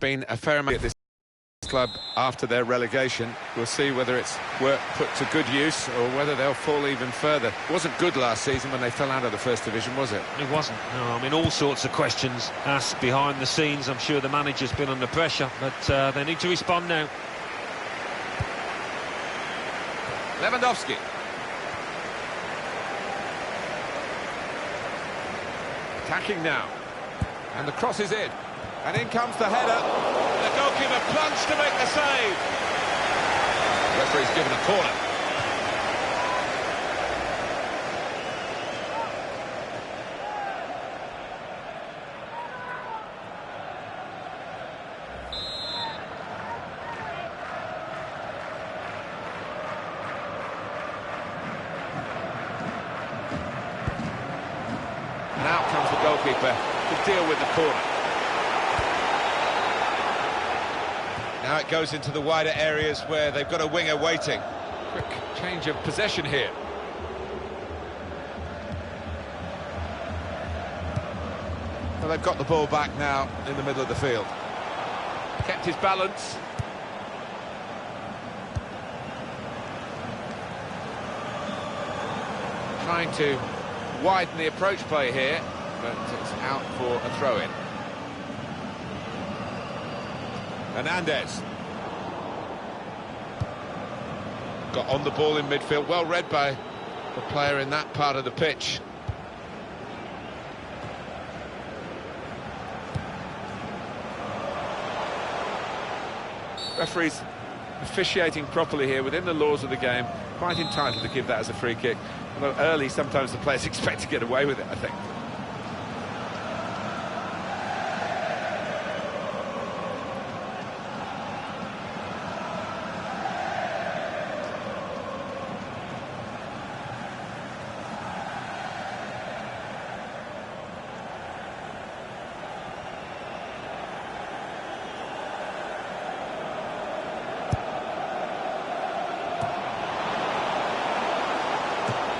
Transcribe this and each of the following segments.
been a fair amount at this club after their relegation. We'll see whether it's work put to good use or whether they'll fall even further. It wasn't good last season when they fell out of the First Division, was it? It wasn't. No, I mean, all sorts of questions asked behind the scenes. I'm sure the manager's been under pressure, but they need to respond now. Lewandowski. Attacking now. And the cross is in. And in comes the header. The goalkeeper plunged to make the save. The referee's given a corner. And out comes the goalkeeper to deal with the corner. Now it goes into the wider areas where they've got a winger waiting. Quick change of possession here. Well, they've got the ball back now in the middle of the field. Kept his balance. Trying to widen the approach play here, but it's out for a throw-in. Hernandez. Got on the ball in midfield, well read by the player in that part of the pitch. Referee's officiating properly here within the laws of the game, quite entitled to give that as a free kick. Although early, sometimes the players expect to get away with it, I think.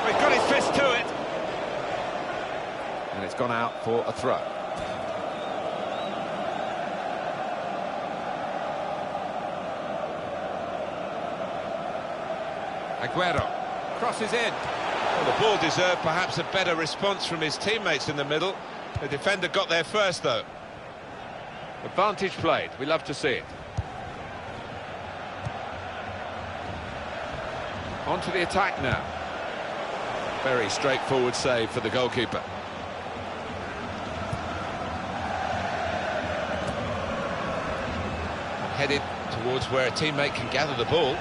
He's got his fist to it. And it's gone out for a throw. Aguero crosses in. Well, the ball deserved perhaps a better response from his teammates in the middle. The defender got there first, though. Advantage played. We love to see it. On to the attack now. Very straightforward save for the goalkeeper. Headed towards where a teammate can gather the ball.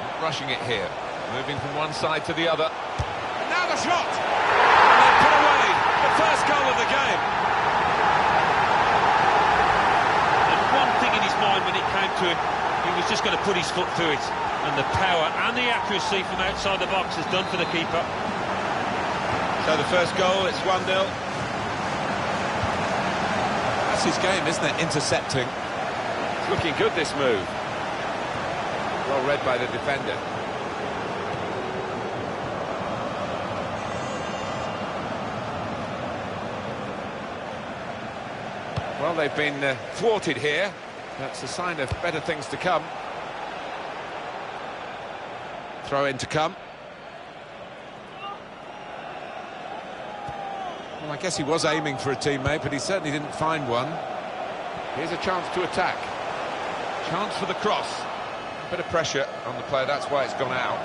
Not rushing it here. Moving from one side to the other. And now the shot! And they put away the first goal of the game. When it came to him, he was just going to put his foot through it, and the power and the accuracy from outside the box is done for the keeper. So the first goal, it's 1-0. That's his game, isn't it? Intercepting. It's looking good, this move. Well read by the defender. Well, they've been thwarted here. That's a sign of better things to come. Throw in to come. Well, I guess he was aiming for a teammate, but he certainly didn't find one. Here's a chance to attack. Chance for the cross. A bit of pressure on the player, that's why it's gone out.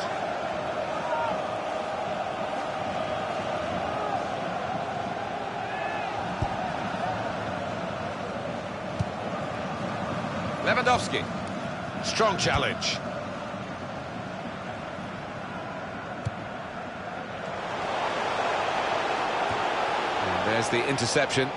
Lewandowski, strong challenge. And there's the interception.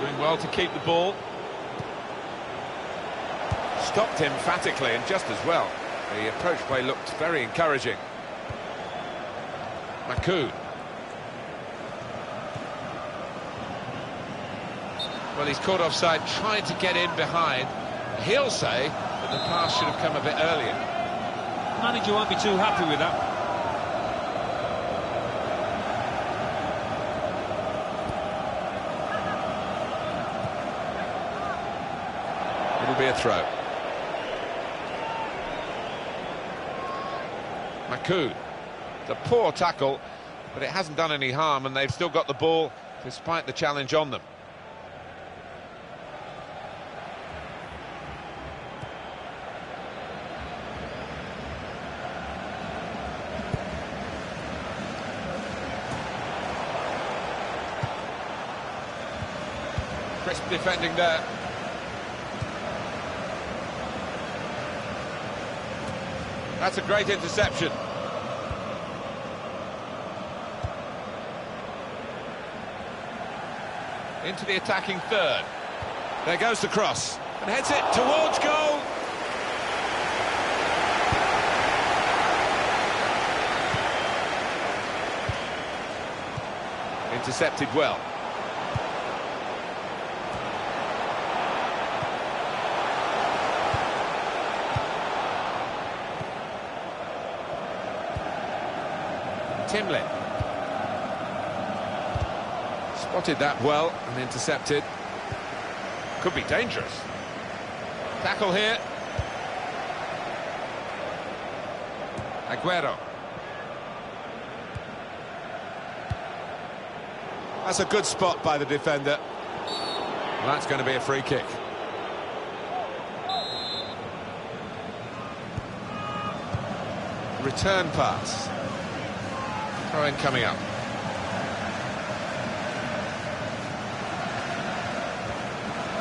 Doing well to keep the ball. Stopped emphatically and just as well. The approach play looked very encouraging. Well, he's caught offside, trying to get in behind. He'll say that the pass should have come a bit earlier. The manager won't be too happy with that. It'll be a throw. Maku. It's a poor tackle, but it hasn't done any harm, and they've still got the ball despite the challenge on them. Crisp defending there. That's a great interception. Into the attacking third. There goes the cross. And heads it towards goal. Intercepted well. Timlin. Spotted that well and intercepted. Could be dangerous. Tackle here. Aguero. That's a good spot by the defender. Well, that's going to be a free kick. Return pass. Throw-in coming up.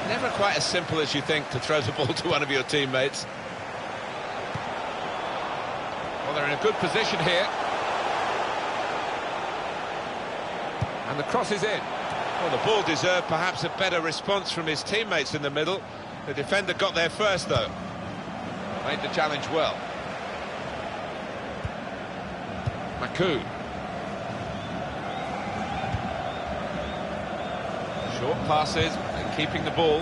Never quite as simple as you think to throw the ball to one of your teammates. Well, they're in a good position here. And the cross is in. Well, the ball deserved perhaps a better response from his teammates in the middle. The defender got there first, though. Made the challenge well. Maku. Short passes and keeping the ball.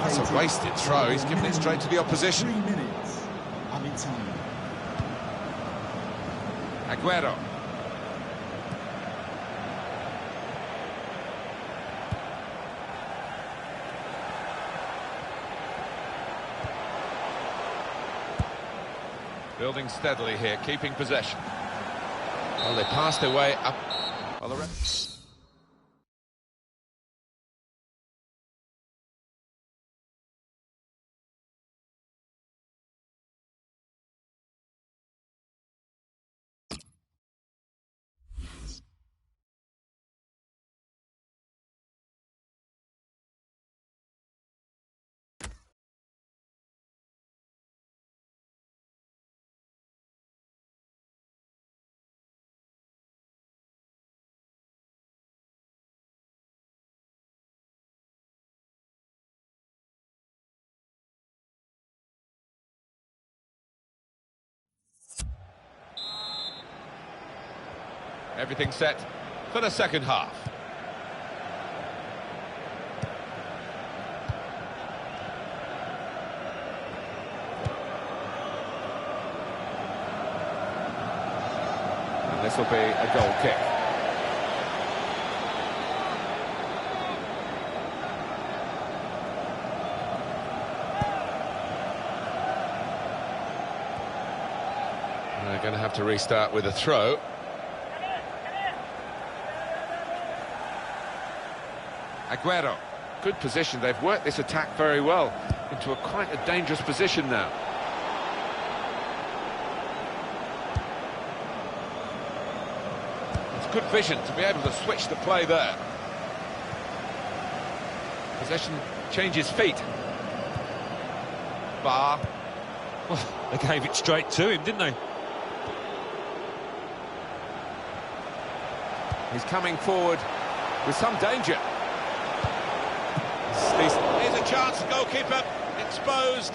That's a wasted throw. He's given it straight to the opposition. 3 minutes. Added time. Aguero. Building steadily here, keeping possession. Well, they passed their way up. Well, the rest. Everything set for the second half. And this will be a goal kick. And they're going to have to restart with a throw. Aguero, good position. They've worked this attack very well into quite a dangerous position now. It's good vision to be able to switch the play there. Possession changes feet. Bar. Well, they gave it straight to him, didn't they? He's coming forward with some danger. Here's a chance, goalkeeper exposed.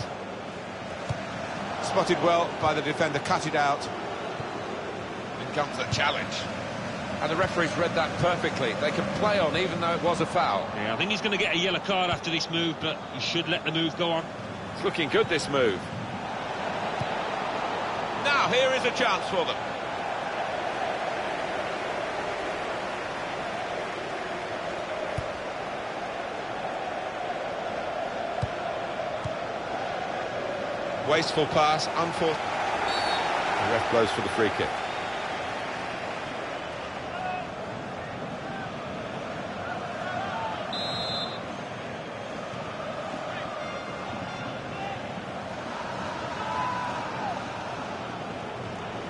Spotted well by the defender, cut it out. In comes the challenge. And the referee's read that perfectly. They can play on even though it was a foul. Yeah, I think he's going to get a yellow card after this move, but he should let the move go on. It's looking good, this move. Now here is a chance for them. Wasteful pass, unfortunate. The ref blows for the free kick.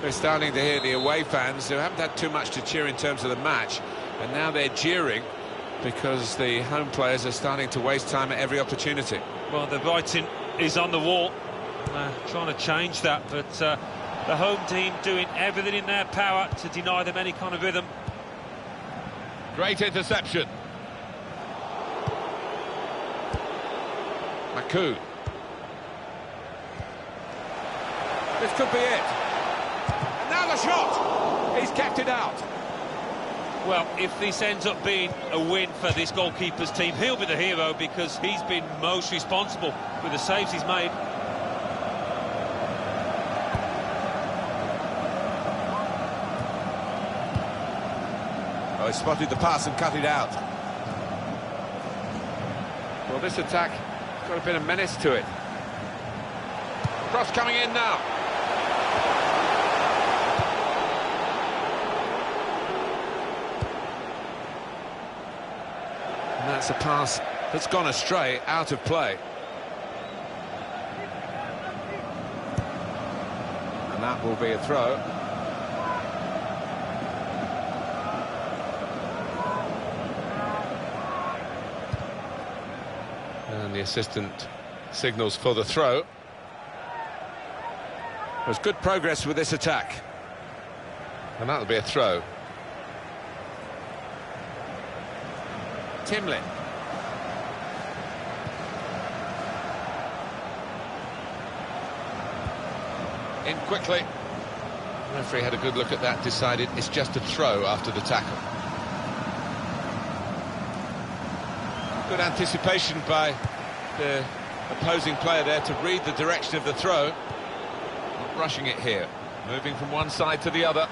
We're starting to hear the away fans who haven't had too much to cheer in terms of the match, and now they're jeering because the home players are starting to waste time at every opportunity. Well, the writing is on the wall. Trying to change that, but the home team doing everything in their power to deny them any kind of rhythm. Great interception. Maku. This could be it. And now the shot. He's kept it out. Well, if this ends up being a win for this goalkeeper's team, he'll be the hero because he's been most responsible with the saves he's made. Oh, he spotted the pass and cut it out. Well, this attack has got a bit of menace to it. Cross coming in now. And that's a pass that's gone astray, out of play. And that will be a throw. And the assistant signals for the throw. There's good progress with this attack. And that'll be a throw. Timlin. In quickly. The referee had a good look at that, decided it's just a throw after the tackle. Good anticipation by the opposing player there to read the direction of the throw. Not rushing it here. Moving from one side to the other.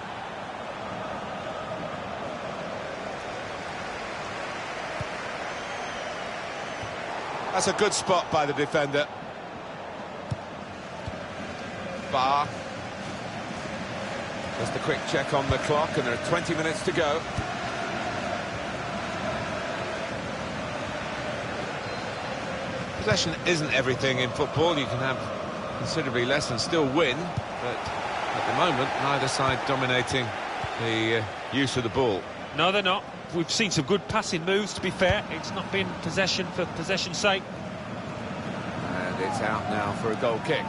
That's a good spot by the defender. Bar. Just a quick check on the clock, and there are 20 minutes to go. Possession isn't everything in football. You can have considerably less and still win, but at the moment, neither side dominating the use of the ball. No, they're not. We've seen some good passing moves, to be fair. It's not been possession for possession's sake. And it's out now for a goal kick.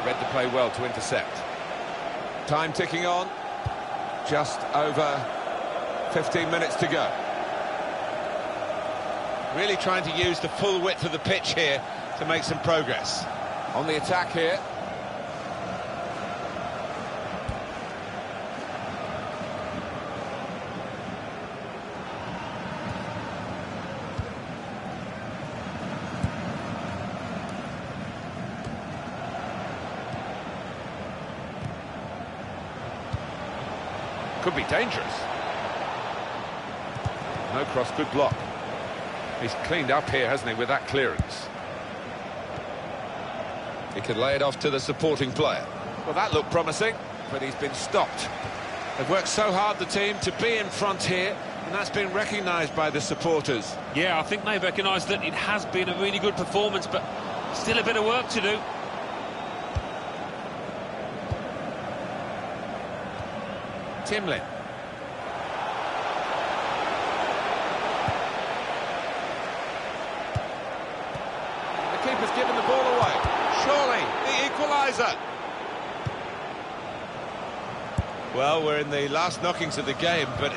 Read the play well to intercept. Time ticking on. Just over 15 minutes to go. Really trying to use the full width of the pitch here to make some progress. On the attack here. Could be dangerous. No cross, good block. He's cleaned up here, hasn't he, with that clearance. He could lay it off to the supporting player. Well, that looked promising, but he's been stopped. They've worked so hard, the team, to be in front here, And that's been recognised by the supporters. Yeah, I think they recognise that it has been a really good performance, but still a bit of work to do. Timlin. The keeper's given the ball away. Surely, the equaliser. Well, we're in the last knockings of the game, but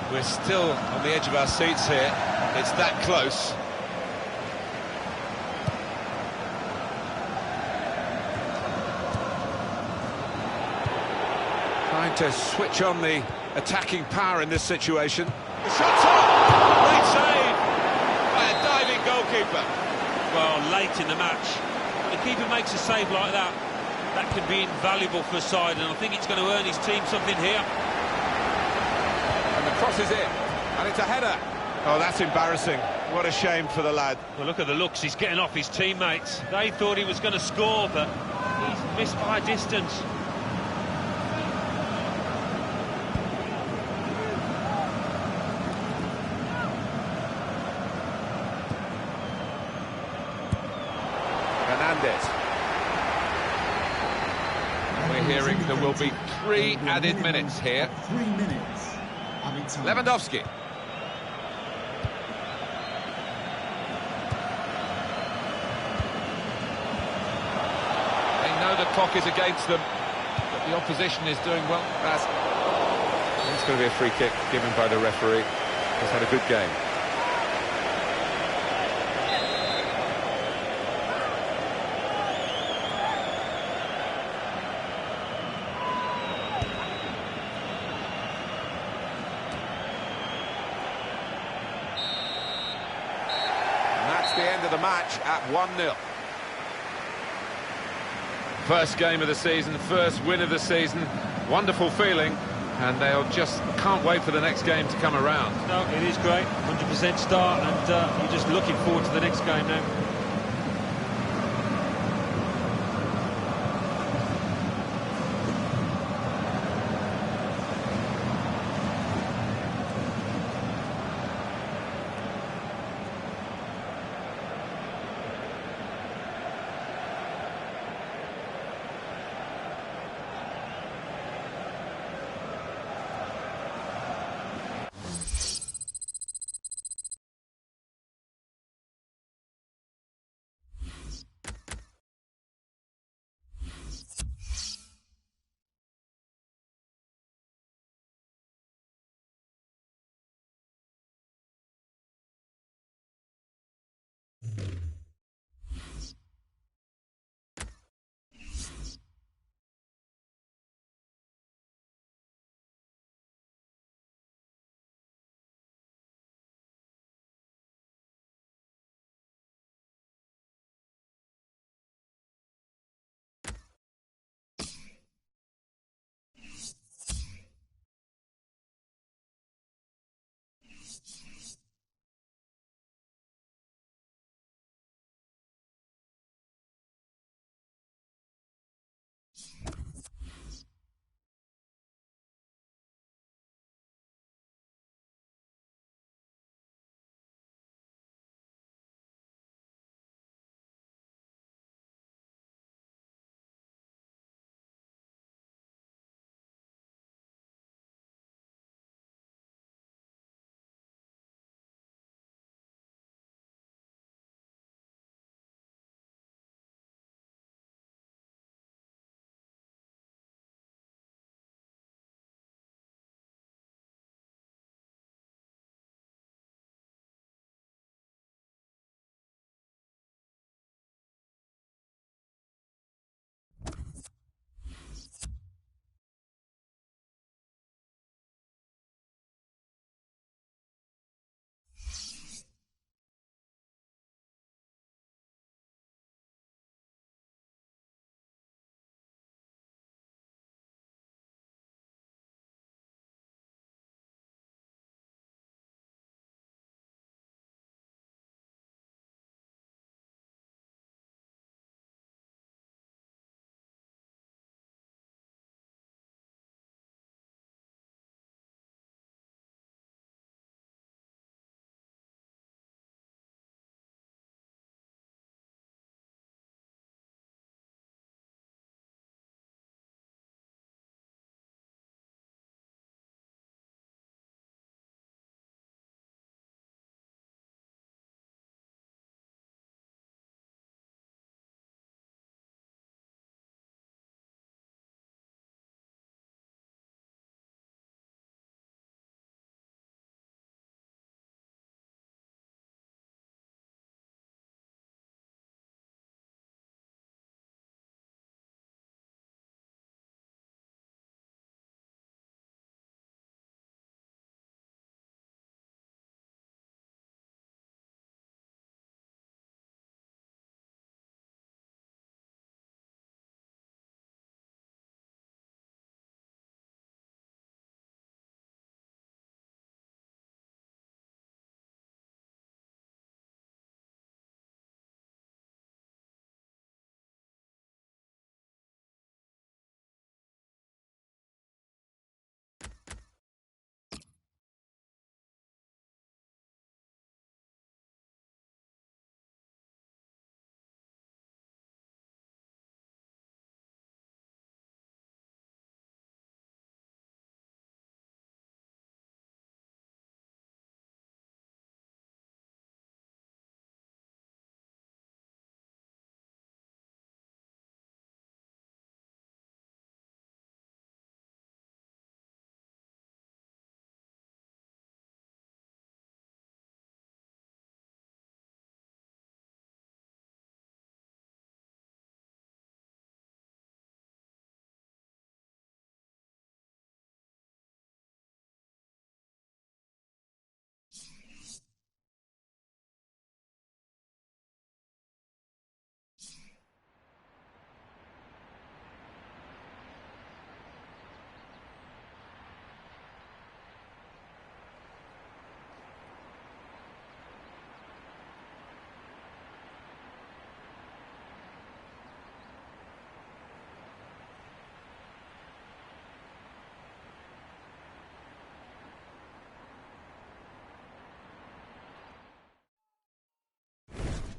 we're still on the edge of our seats here. It's that close. Trying to switch on the attacking power in this situation. The shot's on! Great save by a diving goalkeeper. Well, late in the match, when the keeper makes a save like that, that can be invaluable for a side, and I think it's going to earn his team something here. And the cross is in, and it's a header. Oh, that's embarrassing. What a shame for the lad. Well, look at the looks, he's getting off his teammates. They thought he was going to score, but he's missed by a distance. Hernandez. We're hearing there will be 3 added minutes here. 3 minutes. Added time. Lewandowski. They know the clock is against them, but the opposition is doing well. It's going to be a free kick given by the referee. He's had a good game. The end of the match at 1-0. First game of the season, first win of the season. Wonderful feeling, and they'll just can't wait for the next game to come around. No, it is great. 100% start, and you're just looking forward to the next game now.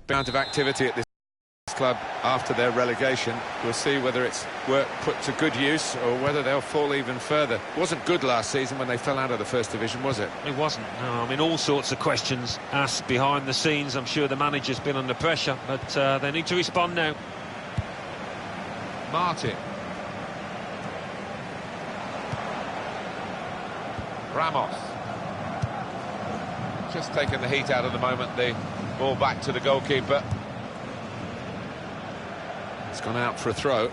amount of activity at this club after their relegation. We'll see whether it's work put to good use or whether they'll fall even further. It wasn't good last season when they fell out of the First Division, was it? It wasn't. No, I mean, all sorts of questions asked behind the scenes. I'm sure the manager's been under pressure, but they need to respond now. Martin. Ramos. Just taking the heat out of the moment. The ball back to the goalkeeper. It's gone out for a throw.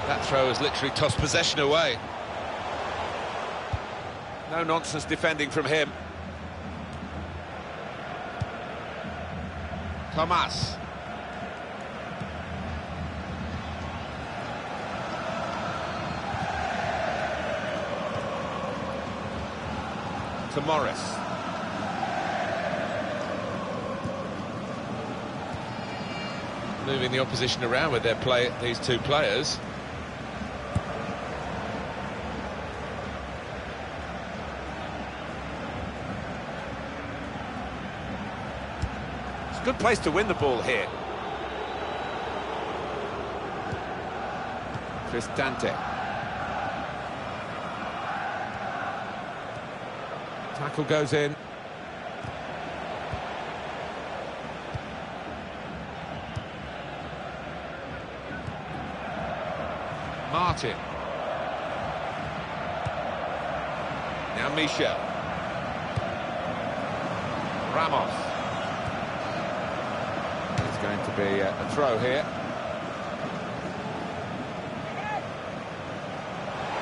That throw has literally tossed possession away. No nonsense defending from him. Thomas. To Morris. Moving the opposition around with their play, these two players. Good place to win the ball here. Cristante. Tackle goes in. Martin. Now Michel. Ramos. Going to be a throw here.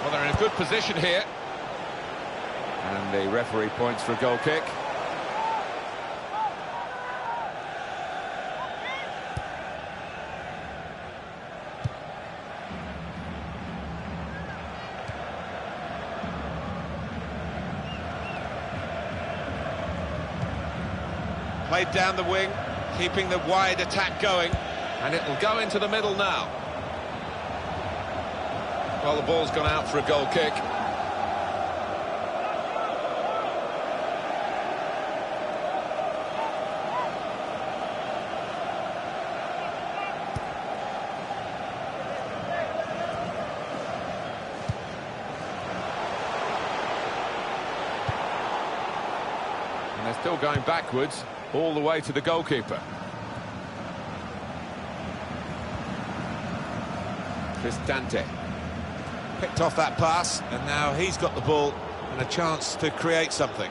Well, they're in a good position here. And the referee points for a goal kick. Played down the wing, keeping the wide attack going, and it will go into the middle now. Well, the ball's gone out for a goal kick. And they're still going backwards all the way to the goalkeeper. Cristante picked off that pass, and now he's got the ball and a chance to create something.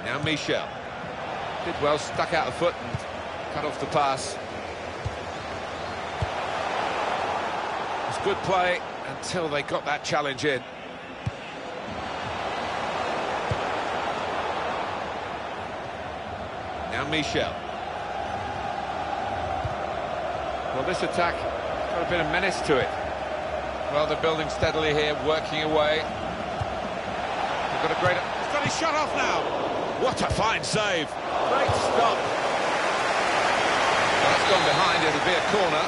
Now Michel did well, stuck out the foot and cut off the pass. It was good play until they got that challenge in. Now Michel. Well, this attack got a bit of menace to it. Well, they're building steadily here, working away. They've got a great... He's got his shot off now! What a fine save! Great stop! Well, that's gone behind, it'll be a corner.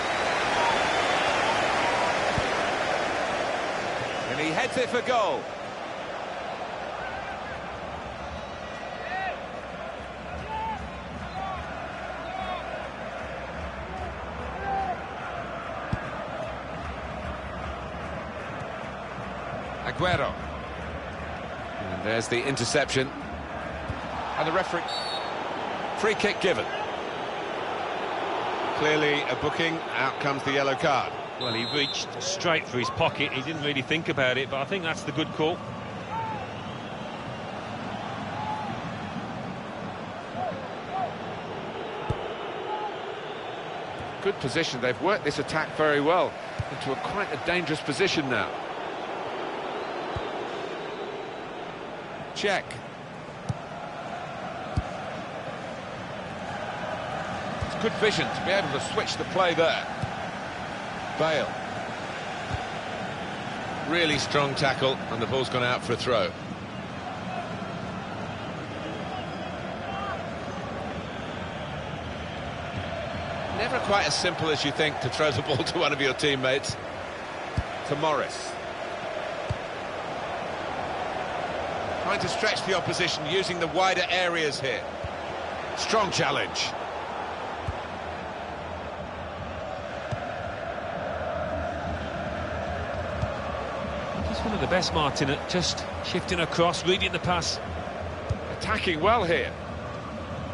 And he heads it for goal. Aguero. And there's the interception. And the referee. Free kick given. Clearly a booking. Out comes the yellow card. Well, he reached straight for his pocket. He didn't really think about it, but I think that's the good call. Good position. They've worked this attack very well into quite a dangerous position now. Check. Good vision to be able to switch the play there. Bale. Really strong tackle, and the ball's gone out for a throw. Never quite as simple as you think to throw the ball to one of your teammates. To Morris. Trying to stretch the opposition using the wider areas here. Strong challenge. He's one of the best, Martin, at just shifting across, reading the pass. Attacking well here.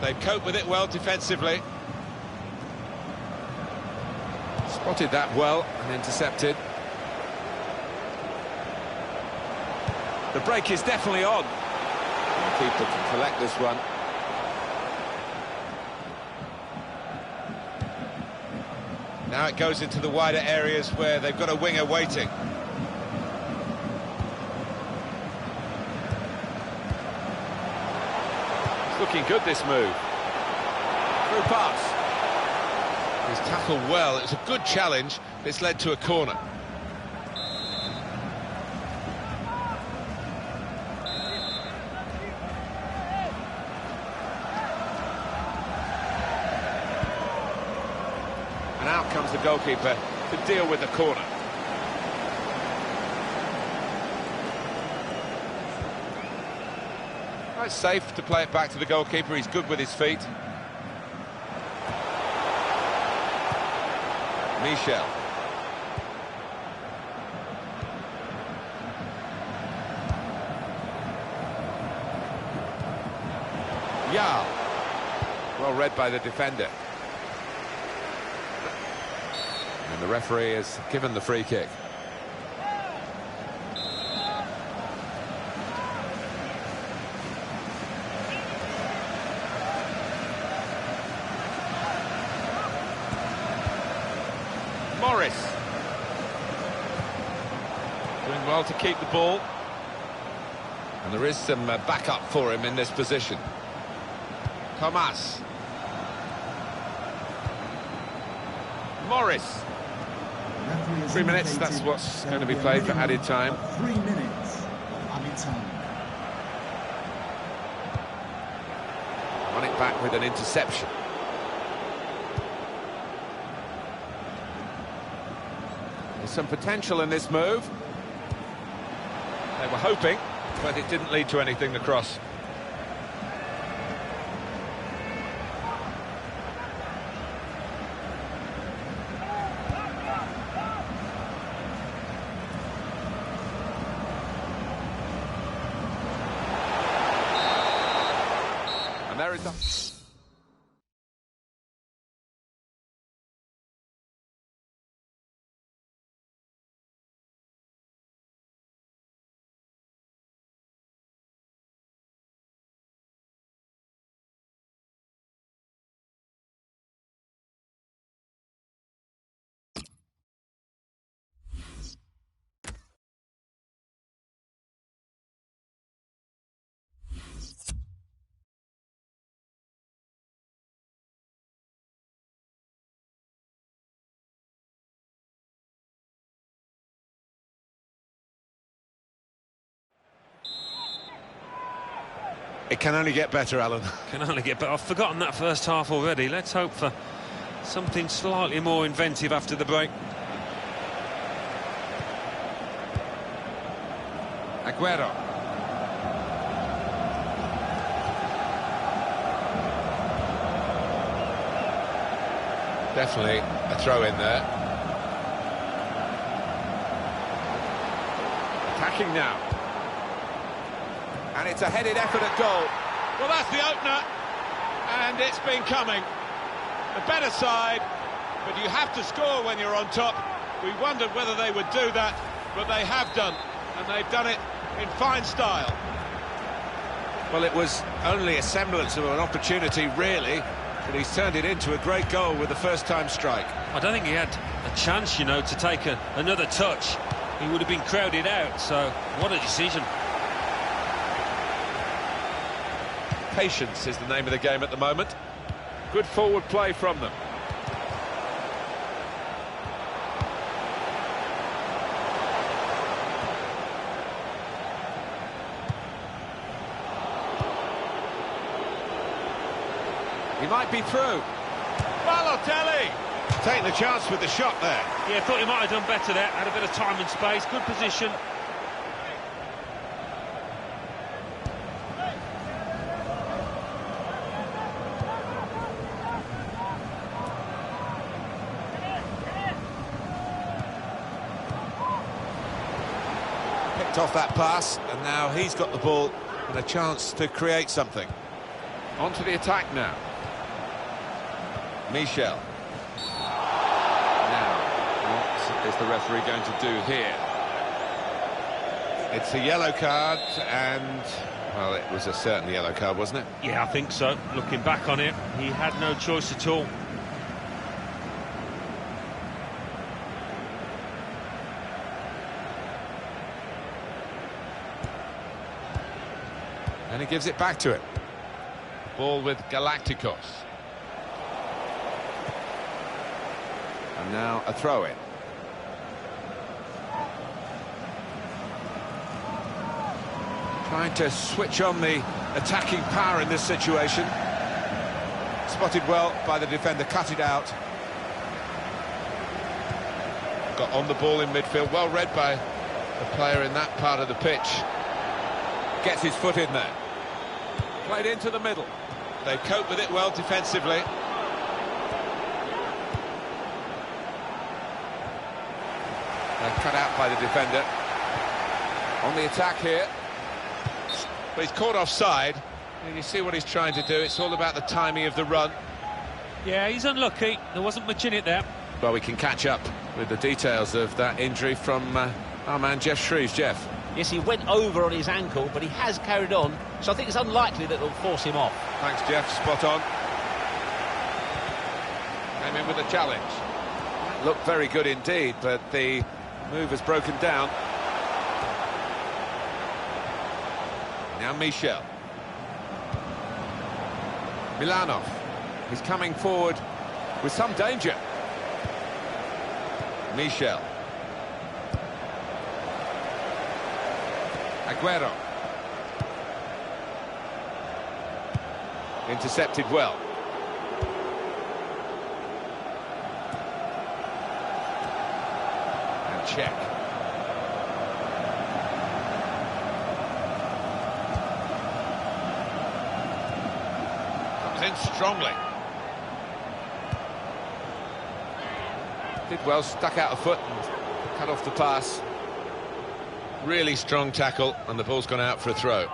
They've coped with it well defensively. Spotted that well and intercepted. The break is definitely on. The keeper can collect this one. Now it goes into the wider areas where they've got a winger waiting. It's looking good, this move. Through pass. He's tackled well. It's a good challenge. It's led to a corner. And out comes the goalkeeper to deal with the corner. Quite safe to play it back to the goalkeeper. He's good with his feet. Michel. Yal. Well read by the defender. And the referee has given the free kick. Morris. Doing well to keep the ball. And there is some backup for him in this position. Thomas. Morris. 3 minutes, that's what's going to be played for added time. 3 minutes of added time. Won it back with an interception. There's some potential in this move. They were hoping, but it didn't lead to anything, the cross. And there is the... It can only get better, Alan. Can only get better. I've forgotten that first half already. Let's hope for something slightly more inventive after the break. Aguero. Definitely a throw in there. Attacking now. And it's a headed effort at goal. Well, that's the opener, and it's been coming. The better side, but you have to score when you're on top. We wondered whether they would do that, but they have done, and they've done it in fine style. Well, it was only a semblance of an opportunity, really, but he's turned it into a great goal with the first-time strike. I don't think he had a chance, you know, to take another touch. He would have been crowded out, so what a decision. Patience is the name of the game at the moment. Good forward play from them. He might be through. Balotelli! Taking the chance with the shot there. Yeah, thought he might have done better there. Had a bit of time and space. Good position. Picked off that pass, and now he's got the ball and a chance to create something. On to the attack now. Michel. Now, what is the referee going to do here? It's a yellow card, and, well, it was a certain yellow card, wasn't it? Yeah, I think so. Looking back on it, he had no choice at all. And he gives it back to him. Ball with Galacticos. And now a throw-in. Trying to switch on the attacking power in this situation. Spotted well by the defender, cut it out. Got on the ball in midfield, well read by the player in that part of the pitch. Gets his foot in there. Played into the middle. They cope with it well defensively. They're cut out by the defender. On the attack here. But he's caught offside. And you see what he's trying to do. It's all about the timing of the run. Yeah, he's unlucky. There wasn't much in it there. Well, we can catch up with the details of that injury from our man Jeff Shreves. Jeff. Yes, he went over on his ankle, but he has carried on, so I think it's unlikely that it'll force him off. Thanks, Jeff. Spot on. Came in with a challenge. Looked very good indeed, but the move has broken down. Now Michel. Milanov. He's coming forward with some danger. Michel. Aguero. Intercepted well. And check. Comes in strongly. Did well, stuck out a foot and cut off the pass. Really strong tackle, and the ball's gone out for a throw.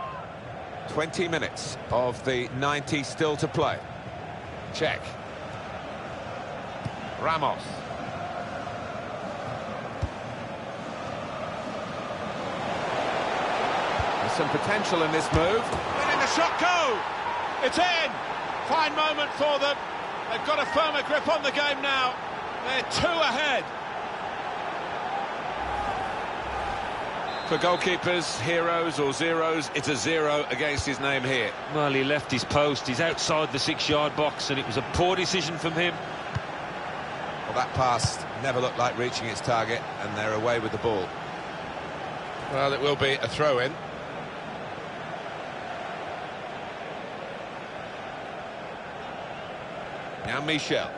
20 minutes of the 90 still to play. Check. Ramos. There's some potential in this move. Letting the shot go! It's in! Fine moment for them. They've got a firmer grip on the game now. They're 2 ahead. For goalkeepers, heroes or zeros, it's a 0 against his name here. Well, he left his post. He's outside the 6-yard box, and it was a poor decision from him. Well, that pass never looked like reaching its target, and they're away with the ball. Well, it will be a throw-in. Now Michel.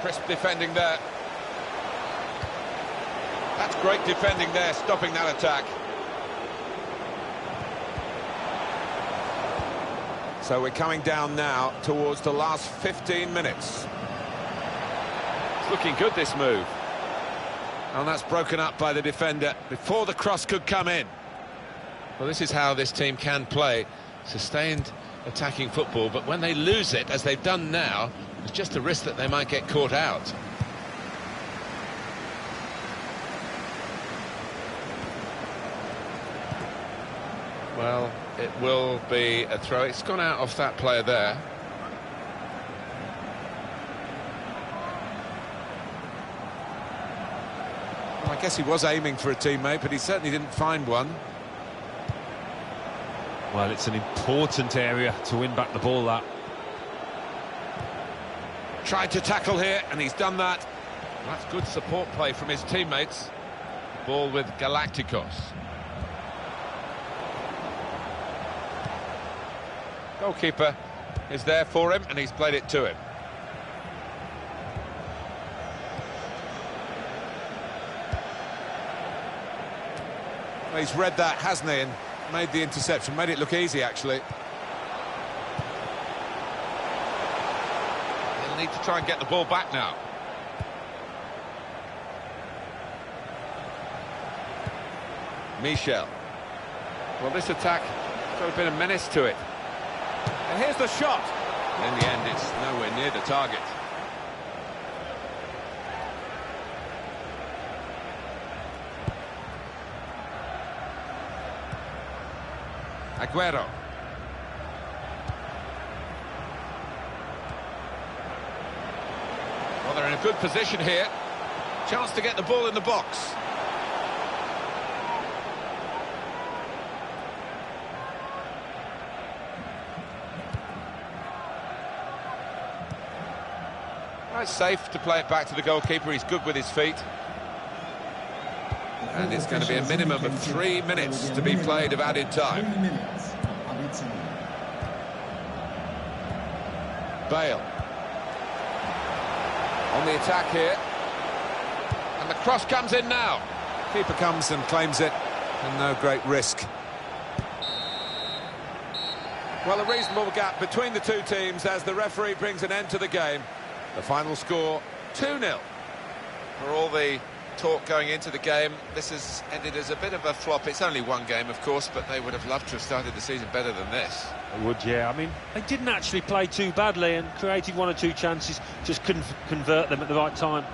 Crisp defending there. That's great defending there, stopping that attack. So we're coming down now towards the last 15 minutes. It's looking good, this move. And that's broken up by the defender before the cross could come in. Well, this is how this team can play. Sustained attacking football, but when they lose it, as they've done now, there's just a risk that they might get caught out. Well, it will be a throw. It's gone out off that player there. Well, I guess he was aiming for a teammate, but he certainly didn't find one. Well, it's an important area to win back the ball, that. Tried to tackle here, and he's done that. That's good support play from his teammates. Ball with Galacticos. Goalkeeper is there for him, and he's played it to him. Well, he's read that, hasn't he, and made the interception, made it look easy, actually. He'll need to try and get the ball back now. Michel. Well, this attack has got a bit of menace to it. And here's the shot. In the end, it's nowhere near the target. Aguero. Well, they're in a good position here. Chance to get the ball in the box. It's safe to play it back to the goalkeeper. He's good with his feet. And it's going to be a minimum of 3 minutes to be played of added time. 3 minutes of added time. Bale. On the attack here. And the cross comes in now. Keeper comes and claims it, and no great risk. Well, a reasonable gap between the two teams as the referee brings an end to the game. The final score, 2-0. For all the talk going into the game, this has ended as a bit of a flop. It's only one game, of course, but they would have loved to have started the season better than this. I would, yeah. I mean, they didn't actually play too badly and created 1 or 2 chances, just couldn't convert them at the right time.